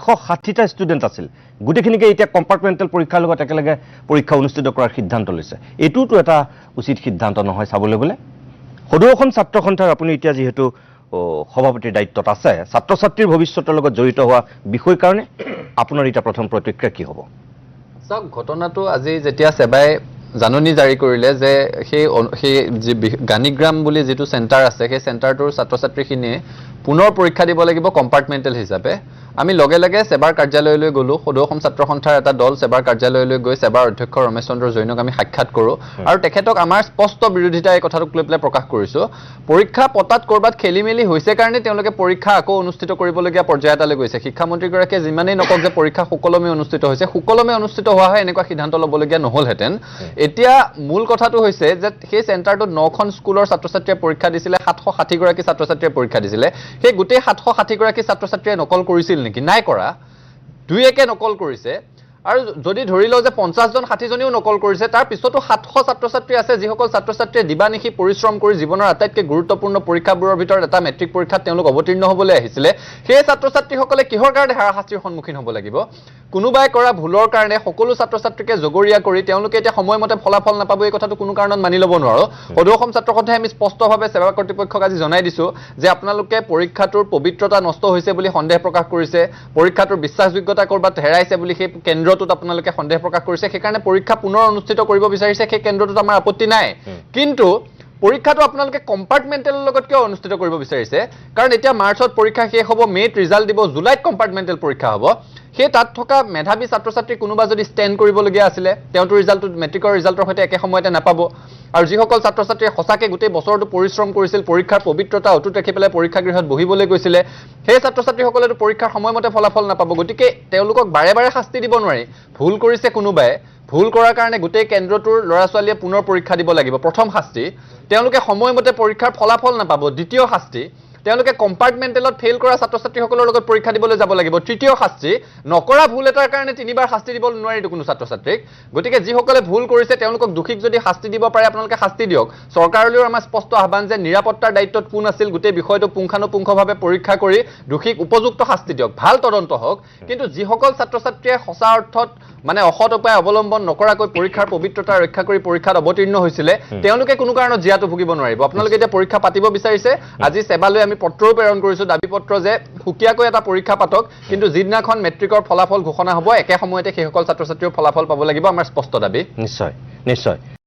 860টা student আছিল গোটেইখিনিকে এতিয়া কম্পাৰ্টমেণ্টেল পৰীক্ষাৰ লগত একেলগে পৰীক্ষা অনুষ্ঠিত কৰাৰ সিদ্ধান্ত লৈছে এইটোতো এটা উচিত সিদ্ধান্ত নহয় চাবলৈ গ'লে সদৌ অসম ছাত্ৰ সন্থাৰ আপুনি এতিয়া যিহেতু সভাপতিৰ দায়িত্বত আছে ছাত্ৰ ছাত্ৰীৰ ভৱিষ্যতৰ লগত জড়িত হোৱা বিষয় কাৰণে আপোনাৰ এটা প্ৰথম প্ৰতিক্ৰিয়া কি হ'ব চাওক ঘটনাটো আজি যেতিয়া সেবাই জাননী জাৰি কৰিলে যে সেই গানিগ্ৰাম বুলি যেটো সেন্টাৰ আছে সেই সেন্টাৰটোৰ ছাত্ৰ ছাত্ৰীখিনিয়ে পুনৰ পৰীক্ষা দিব লাগিব কম্পাৰ্টমেণ্টেল হিচাপে আমি লগে লগে সেবাৰ কাৰ্যালয়লৈ গলো সদৌ অসম ছাত্ৰ সন্থাৰ এটা দল সেবাৰ কাৰ্যালয়লৈ গৈ সেবাৰ অধ্যক্ষ ৰমেশ চন্দ্ৰ জৈনক আমি সাক্ষাৎ কৰো আৰু তেখেতক আমাৰ স্পষ্ট বিৰোধিতা এই কথাটোক লৈ পেলাই প্ৰকাশ কৰিছো পৰীক্ষা পতাত কৰবাত খেলিমেলি হৈছে কাৰণে তেওঁলোকে পৰীক্ষা আকৌ অনুষ্ঠিত কৰিবলগীয়া পৰ্যায় এটালৈ গৈছে শিক্ষামন্ত্ৰী গৰাকীয়ে যিমানেই নকক যে পৰীক্ষা সুকলমে অনুষ্ঠিত হৈছে সুকলমে অনুষ্ঠিত হোৱা হয় এনেকুৱা সিদ্ধান্ত ল'বলগীয়া নহলহেঁতেন এতিয়া মূল কথাটো হৈছে যে সেই চেণ্টাৰটোত 9খন স্কুলৰ ছাত্ৰ ছাত্ৰীয়ে পৰীক্ষা দিছিলে 760 গৰাকী ছাত্ৰ ছাত্ৰীয়ে পৰীক্ষা দিছিলে সেই গোটেই 760 গৰাকী ছাত্ৰ ছাত্ৰীয়ে নকল কৰিছিল নেকি নাই কৰা দুই একে নকল কৰিছে আৰু যদি ধৰি লও যে 50 জন 60 জনেও নকল কৰিছে তাৰ পিছতো 700 ছাত্ৰ ছাত্ৰী আছে যিসকল ছাত্ৰ ছাত্ৰীয়ে দিবানিশি পৰিশ্ৰম কৰি জীৱনৰ আটাইতকৈ গুৰুত্বপূৰ্ণ পৰীক্ষাবোৰৰ ভিতৰত এটা মেট্ৰিক পৰীক্ষাত তেওঁলোক অৱতীৰ্ণ হ'বলৈ আহিছিলে সেই ছাত্ৰ ছাত্ৰীসকলে কিহৰ কাৰণে হাৰাশাস্তিৰ সন্মুখীন হ'ব লাগিব কোনোবাই কৰা ভুলৰ কাৰণে সকলো ছাত্ৰ ছাত্ৰীকে জগৰীয়া কৰি তেওঁলোকে এতিয়া সময়মতে ফলাফল নাপাব এই কথাটো কোনো কাৰণত মানি ল'ব নোৱাৰো সদৌ অসম ছাত্ৰ সন্থাই আমি স্পষ্টভাৱে সেৱা কৰ্তৃপক্ষক আজি জনাই দিছো যে আপোনালোকে পৰীক্ষাটোৰ পবিত্ৰতা নষ্ট হৈছে বুলি সন্দেহ প্ৰকাশ কৰিছে পৰীক্ষাটোৰ বিশ্বাসযোগ্যতা কৰবাত হেৰাইছে বুলি সেই কেন্দ্ৰটোত আপোনালোকে সন্দেহ প্ৰকাশ কৰিছে সেইকাৰণে পৰীক্ষা পুনৰ অনুষ্ঠিত কৰিব বিচাৰিছে সেই কেন্দ্ৰটোত আমাৰ আপত্তি নাই কিন্তু পৰীক্ষাটো আপোনালোকে কম্পাৰ্টমেণ্টেলৰ লগত কিয় অনুষ্ঠিত কৰিব বিচাৰিছে কাৰণ এতিয়া মাৰ্চত পৰীক্ষা শেষ হ'ব মে'ত ৰিজাল্ট দিব জুলাইত কম্পাৰ্টমেণ্টেল পৰীক্ষা হ'ব সেই তাত থকা মেধাবী ছাত্ৰ ছাত্ৰী কোনোবা যদি ষ্টেণ্ড কৰিবলগীয়া আছিলে তেওঁটো ৰিজাল্টটো মেট্ৰিকৰ ৰিজাল্টৰ সৈতে একে সময়তে নাপাব আৰু যিসকল ছাত্ৰ ছাত্ৰীয়ে সঁচাকৈ গোটেই বছৰটো পৰিশ্ৰম কৰিছিল পৰীক্ষাৰ পবিত্ৰতা অটুট ৰাখি পেলাই পৰীক্ষাগৃহত বহিবলৈ গৈছিলে সেই ছাত্ৰ ছাত্ৰীসকলেতো পৰীক্ষাৰ সময়মতে ফলাফল নাপাব গতিকে তেওঁলোকক বাৰে বাৰে শাস্তি দিব নোৱাৰি ভুল কৰিছে কোনোবাই ভুল কৰাৰ কাৰণে গোটেই কেন্দ্ৰটোৰ ল'ৰা ছোৱালীয়ে পুনৰ পৰীক্ষা দিব লাগিব প্ৰথম শাস্তি তেওঁলোকে সময়মতে পৰীক্ষাৰ ফলাফল নাপাব দ্বিতীয় শাস্তি তেওঁলোকে কম্পাৰ্টমেণ্টেলত ফেইল কৰা ছাত্ৰ ছাত্ৰীসকলৰ লগত পৰীক্ষা দিবলৈ যাব লাগিব তৃতীয় শাস্তি নকৰা ভুল এটাৰ কাৰণে তিনিবাৰ শাস্তি দিব নোৱাৰি কোনো ছাত্ৰ ছাত্ৰীক গতিকে যিসকলে ভুল কৰিছে তেওঁলোকক দোষীক যদি শাস্তি দিব পাৰে আপোনালোকে শাস্তি দিয়ক চৰকাৰলৈও আমাৰ স্পষ্ট আহ্বান যে নিৰাপত্তাৰ দায়িত্বত কোন আছিল গোটেই বিষয়টো পুংখানুপুংখভাৱে পৰীক্ষা কৰি দোষীক উপযুক্ত শাস্তি দিয়ক ভাল তদন্ত হওক কিন্তু যিসকল ছাত্ৰ ছাত্ৰীয়ে সঁচা অৰ্থত মানে অসৎ উপায় অৱলম্বন নকৰাকৈ পৰীক্ষাৰ পবিত্ৰতা ৰক্ষা কৰি পৰীক্ষাত অৱতীৰ্ণ হৈছিলে তেওঁলোকে কোনো কাৰণত জিয়াটো ভুগিব নোৱাৰিব আপোনালোকে এতিয়া পৰীক্ষা পাতিব বিচাৰিছে আজি সেবালৈ আমি পত্ৰও প্ৰেৰণ কৰিছো দাবী পত্ৰ যে সুকীয়াকৈ এটা পৰীক্ষা পাতক কিন্তু যিদিনাখন মেট্ৰিকৰ ফলাফল ঘোষণা হ'ব একে সময়তে সেইসকল ছাত্ৰ ছাত্ৰীৰ ফলাফল পাব লাগিব আমাৰ স্পষ্ট দাবী নিশ্চয় নিশ্চয়